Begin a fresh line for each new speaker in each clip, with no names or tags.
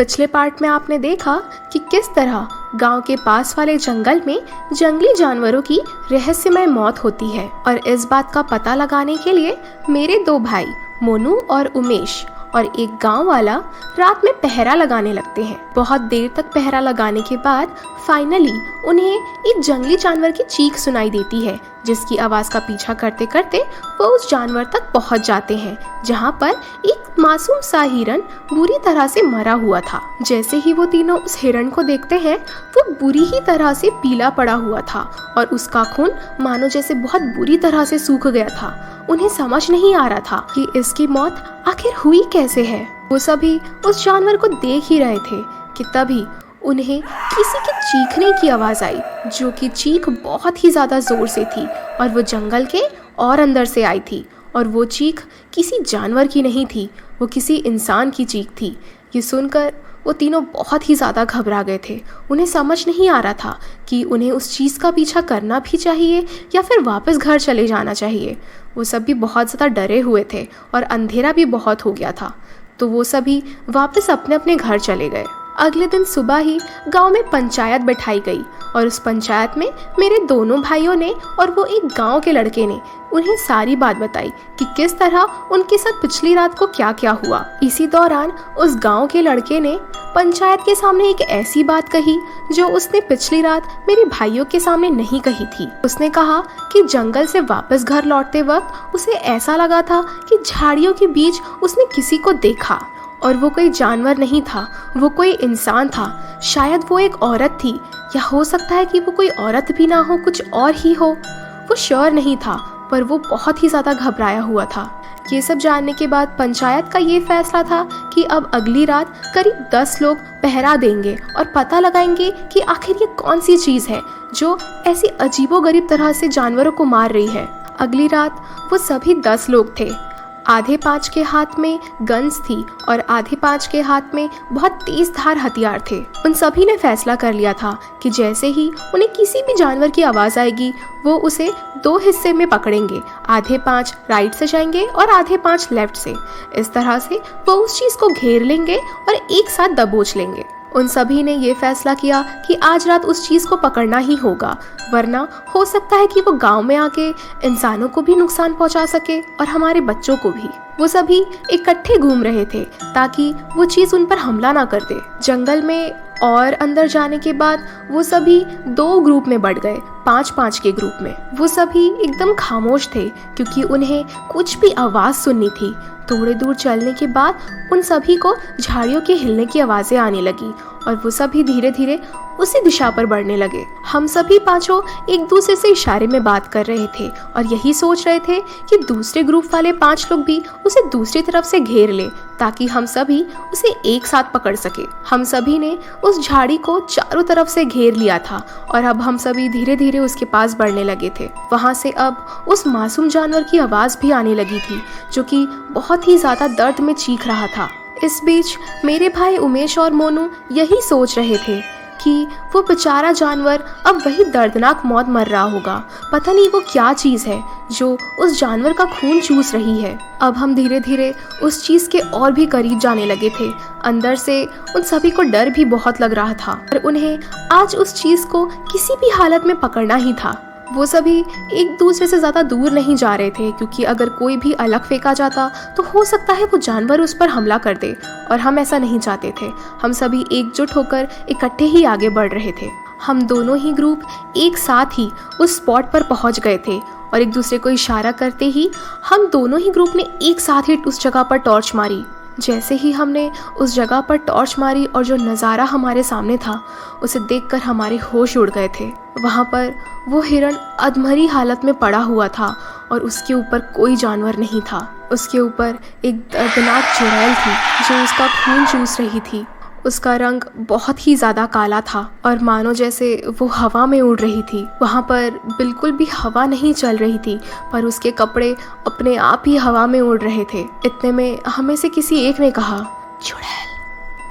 पिछले पार्ट में आपने देखा कि किस तरह गांव के पास वाले जंगल में जंगली जानवरों की रहस्यमय मौत होती है, और इस बात का पता लगाने के लिए मेरे दो भाई मोनू और उमेश और एक गांव वाला रात में पहरा लगाने लगते हैं। बहुत देर तक पहरा लगाने के बाद फाइनली उन्हें एक जंगली जानवर की चीख सुनाई देती है, जिसकी आवाज का पीछा करते करते वो उस जानवर तक पहुंच जाते हैं, जहां पर एक मासूम सा हिरन बुरी तरह से मरा हुआ था। जैसे ही वो तीनों उस हिरन को देखते हैं, वो बुरी ही तरह से पीला पड़ा हुआ था और उसका खून मानो जैसे बहुत बुरी तरह से सूख गया था। उन्हें समझ नहीं आ रहा था कि इसकी मौत आखिर हुई कैसे है। वो सभी उस जानवर को देख ही रहे थे कि तभी उन्हें किसी के चीखने की आवाज आई, जो कि चीख बहुत ही ज्यादा जोर से थी और वो जंगल के और अंदर से आई थी। और वो चीख किसी जानवर की नहीं थी, वो किसी इंसान की चीख थी। ये सुनकर वो तीनों बहुत ही ज़्यादा घबरा गए थे। उन्हें समझ नहीं आ रहा था कि उन्हें उस चीज़ का पीछा करना भी चाहिए या फिर वापस घर चले जाना चाहिए। वो सभी बहुत ज़्यादा डरे हुए थे और अंधेरा भी बहुत हो गया था, तो वो सभी वापस अपने अपने घर चले गए। अगले दिन सुबह ही गांव में पंचायत बैठाई गई और उस पंचायत में मेरे दोनों भाइयों ने और वो एक गांव के लड़के ने उन्हें सारी बात बताई कि किस तरह उनके साथ पिछली रात को क्या क्या हुआ। इसी दौरान उस गांव के लड़के ने पंचायत के सामने एक ऐसी बात कही जो उसने पिछली रात मेरे भाइयों के सामने नहीं कही थी। उसने कहा कि जंगल से वापस घर लौटते वक्त उसे ऐसा लगा था कि झाड़ियों के बीच उसने किसी को देखा, और वो कोई जानवर नहीं था, वो कोई इंसान था। शायद वो एक औरत थी, या हो सकता है कि वो कोई औरत भी ना हो, कुछ और ही हो। वो श्योर नहीं था, पर वो बहुत ही ज़्यादा घबराया हुआ था। ये सब जानने के बाद पंचायत का ये फैसला था कि अब अगली रात करीब 10 लोग पहरा देंगे और पता लगाएंगे कि आखिर ये कौन सी चीज़ है जो ऐसी अजीबोगरीब तरह से जानवरों को मार रही है। अगली रात वो सभी 10 लोग थे। आधे 5 के हाथ में गन्स थी और आधे 5 के हाथ में बहुत तेज धार हथियार थे। उन सभी ने फैसला कर लिया था कि जैसे ही उन्हें किसी भी जानवर की आवाज़ आएगी, वो उसे 2 हिस्से में पकड़ेंगे। आधे 5 राइट से जाएंगे और आधे 5 लेफ्ट से। इस तरह से वो उस चीज़ को घेर लेंगे और एक साथ दबोच लेंगे। उन सभी ने ये फैसला किया कि आज रात उस चीज़ को पकड़ना ही होगा, वरना हो सकता है कि वो गांव में आके इंसानों को भी नुकसान पहुंचा सके और हमारे बच्चों को भी। वो सभी इकट्ठे घूम रहे थे ताकि वो चीज़ उन पर हमला ना कर दे। जंगल में और अंदर जाने के बाद वो सभी 2 ग्रुप में बढ़ गए, 5-5 के ग्रुप में। वो सभी एकदम खामोश थे क्योंकि उन्हें कुछ भी आवाज़ सुननी थी। थोड़े दूर चलने के बाद उन सभी को झाड़ियों के हिलने की आवाज़ें आने लगी और वो सभी धीरे धीरे उसी दिशा पर बढ़ने लगे। हम सभी 5 एक दूसरे से इशारे में बात कर रहे थे और यही सोच रहे थे कि दूसरे ग्रुप वाले 5 लोग भी उसे दूसरी तरफ से घेर ले ताकि हम सभी उसे एक साथ पकड़ सके। हम सभी ने उस झाड़ी को चारों तरफ से घेर लिया था और अब हम सभी धीरे धीरे उसके पास बढ़ने लगे थे। वहाँ से अब उस मासूम जानवर की आवाज़ भी आने लगी थी, जो कि बहुत ही ज़्यादा दर्द में चीख रहा था। इस बीच मेरे भाई उमेश और मोनू यही सोच रहे थे कि वो बेचारा जानवर अब वही दर्दनाक मौत मर रहा होगा। पता नहीं वो क्या चीज़ है जो उस जानवर का खून चूस रही है। अब हम धीरे धीरे उस चीज़ के और भी करीब जाने लगे थे। अंदर से उन सभी को डर भी बहुत लग रहा था और उन्हें आज उस चीज़ को किसी भी हालत में पकड़ना ही था। वो सभी एक दूसरे से ज़्यादा दूर नहीं जा रहे थे क्योंकि अगर कोई भी अलग फेंका जाता तो हो सकता है वो जानवर उस पर हमला कर दे, और हम ऐसा नहीं चाहते थे। हम सभी एकजुट होकर इकट्ठे ही आगे बढ़ रहे थे। हम दोनों ही ग्रुप एक साथ ही उस स्पॉट पर पहुंच गए थे और एक दूसरे को इशारा करते ही हम दोनों ही ग्रुप ने एक साथ ही उस जगह पर टॉर्च मारी। जैसे ही हमने उस जगह पर टॉर्च मारी और जो नज़ारा हमारे सामने था उसे देखकर हमारे होश उड़ गए थे। वहाँ पर वो हिरण अधमरी हालत में पड़ा हुआ था और उसके ऊपर कोई जानवर नहीं था। उसके ऊपर एक दर्दनाक चुड़ैल थी जो उसका खून चूस रही थी। उसका रंग बहुत ही ज़्यादा काला था और मानो जैसे वो हवा में उड़ रही थी। वहाँ पर बिल्कुल भी हवा नहीं चल रही थी, पर उसके कपड़े अपने आप ही हवा में उड़ रहे थे। इतने में हमें से किसी एक ने कहा, चुड़ैल।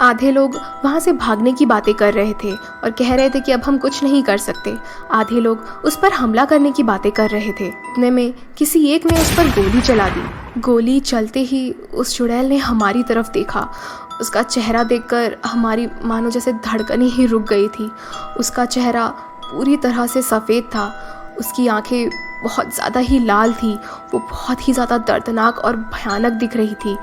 आधे लोग वहाँ से भागने की बातें कर रहे थे और कह रहे थे कि अब हम कुछ नहीं कर सकते। आधे लोग उस पर हमला करने की बातें कर रहे थे। इतने में किसी एक ने उस पर गोली चला दी। गोली चलते ही उस चुड़ैल ने हमारी तरफ देखा। उसका चेहरा देखकर हमारी मानो जैसे धड़कनें ही रुक गई थी। उसका चेहरा पूरी तरह से सफ़ेद था, उसकी आंखें बहुत ज़्यादा ही लाल थी, वो बहुत ही ज़्यादा दर्दनाक और भयानक दिख रही थी।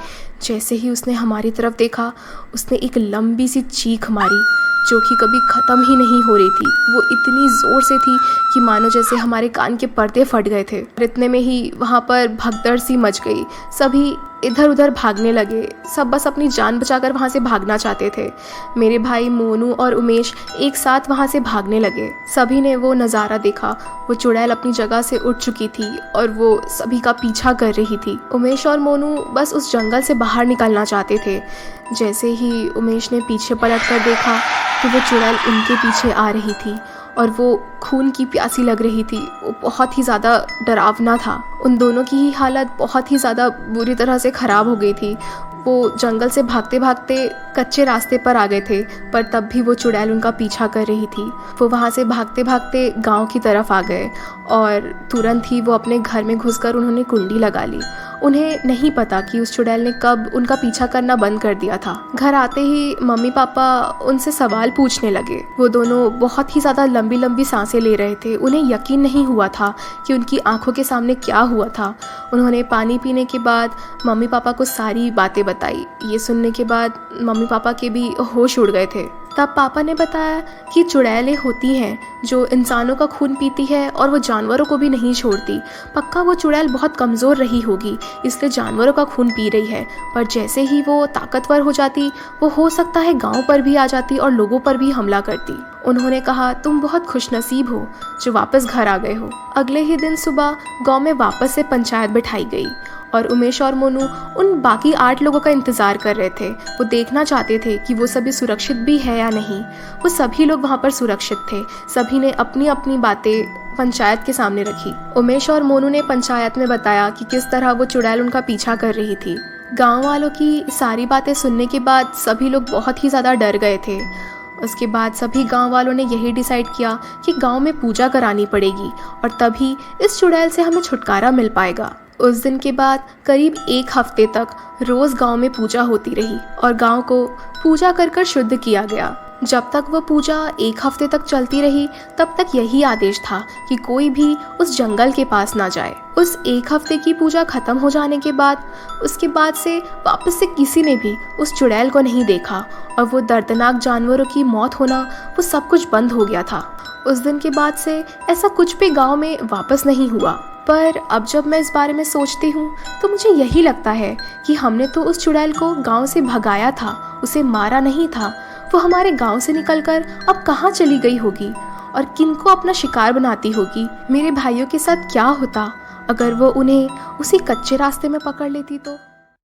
जैसे ही उसने हमारी तरफ देखा, उसने एक लंबी सी चीख मारी जो कि कभी ख़त्म ही नहीं हो रही थी। वो इतनी ज़ोर से थी कि मानो जैसे हमारे कान के पर्दे फट गए थे। और इतने में ही वहाँ पर भगदड़ सी मच गई, सभी इधर उधर भागने लगे, सब बस अपनी जान बचाकर वहाँ से भागना चाहते थे। मेरे भाई मोनू और उमेश एक साथ वहाँ से भागने लगे। सभी ने वो नज़ारा देखा, वो चुड़ैल अपनी जगह से उठ चुकी थी और वो सभी का पीछा कर रही थी। उमेश और मोनू बस उस जंगल से बाहर निकलना चाहते थे। जैसे ही उमेश ने पीछे पलट कर देखा तो वो चुड़ैल उनके पीछे आ रही थी और वो खून की प्यासी लग रही थी। वो बहुत ही ज़्यादा डरावना था। उन दोनों की ही हालत बहुत ही ज़्यादा बुरी तरह से ख़राब हो गई थी। वो जंगल से भागते भागते कच्चे रास्ते पर आ गए थे, पर तब भी वो चुड़ैल उनका पीछा कर रही थी। वो वहाँ से भागते भागते गांव की तरफ आ गए और तुरंत ही वो अपने घर में घुसकर उन्होंने कुंडी लगा ली। उन्हें नहीं पता कि उस चुड़ैल ने कब उनका पीछा करना बंद कर दिया था। घर आते ही मम्मी पापा उनसे सवाल पूछने लगे। वो दोनों बहुत ही ज़्यादा लंबी लंबी सांसें ले रहे थे। उन्हें यकीन नहीं हुआ था कि उनकी आंखों के सामने क्या हुआ था। उन्होंने पानी पीने के बाद मम्मी पापा को सारी बातें बताई। ये सुनने के बाद मम्मी पापा के भी होश उड़ गए थे। तब पापा ने बताया कि चुड़ैलें होती हैं जो इंसानों का खून पीती है और वो जानवरों को भी नहीं छोड़ती। पक्का वो चुड़ैल बहुत कमज़ोर रही होगी, इसलिए जानवरों का खून पी रही है, पर जैसे ही वो ताकतवर हो जाती, वो हो सकता है गांव पर भी आ जाती और लोगों पर भी हमला करती। उन्होंने कहा, तुम बहुत खुशनसीब हो जो वापस घर आ गए हो। अगले ही दिन सुबह गाँव में वापस से पंचायत बिठाई गई और उमेश और मोनू उन बाकी 8 लोगों का इंतज़ार कर रहे थे। वो देखना चाहते थे कि वो सभी सुरक्षित भी है या नहीं। वो सभी लोग वहाँ पर सुरक्षित थे। सभी ने अपनी अपनी बातें पंचायत के सामने रखी। उमेश और मोनू ने पंचायत में बताया कि किस तरह वो चुड़ैल उनका पीछा कर रही थी। गाँव वालों की सारी बातें सुनने के बाद सभी लोग बहुत ही ज़्यादा डर गए थे। उसके बाद सभी गांव वालों ने यही डिसाइड किया कि गांव में पूजा करानी पड़ेगी और तभी इस चुड़ैल से हमें छुटकारा मिल पाएगा। उस दिन के बाद करीब 1 हफ्ते तक रोज़ गांव में पूजा होती रही और गांव को पूजा कर कर शुद्ध किया गया। जब तक वह पूजा 1 हफ्ते तक चलती रही, तब तक यही आदेश था कि कोई भी उस जंगल के पास ना जाए। उस 1 हफ्ते की पूजा खत्म हो जाने के बाद उसके बाद से वापस से किसी ने भी उस चुड़ैल को नहीं देखा और वो दर्दनाक जानवरों की मौत होना, वो सब कुछ बंद हो गया था। उस दिन के बाद से ऐसा कुछ भी गांव में वापस नहीं हुआ। पर अब जब मैं इस बारे में सोचती हूँ तो मुझे यही लगता है कि हमने तो उस चुड़ैल को गांव से भगाया था, उसे मारा नहीं था। वो हमारे गांव से निकलकर अब कहाँ चली गई होगी और किनको अपना शिकार बनाती होगी। मेरे भाइयों के साथ क्या होता अगर वो उन्हें उसी कच्चे रास्ते में पकड़ लेती तो।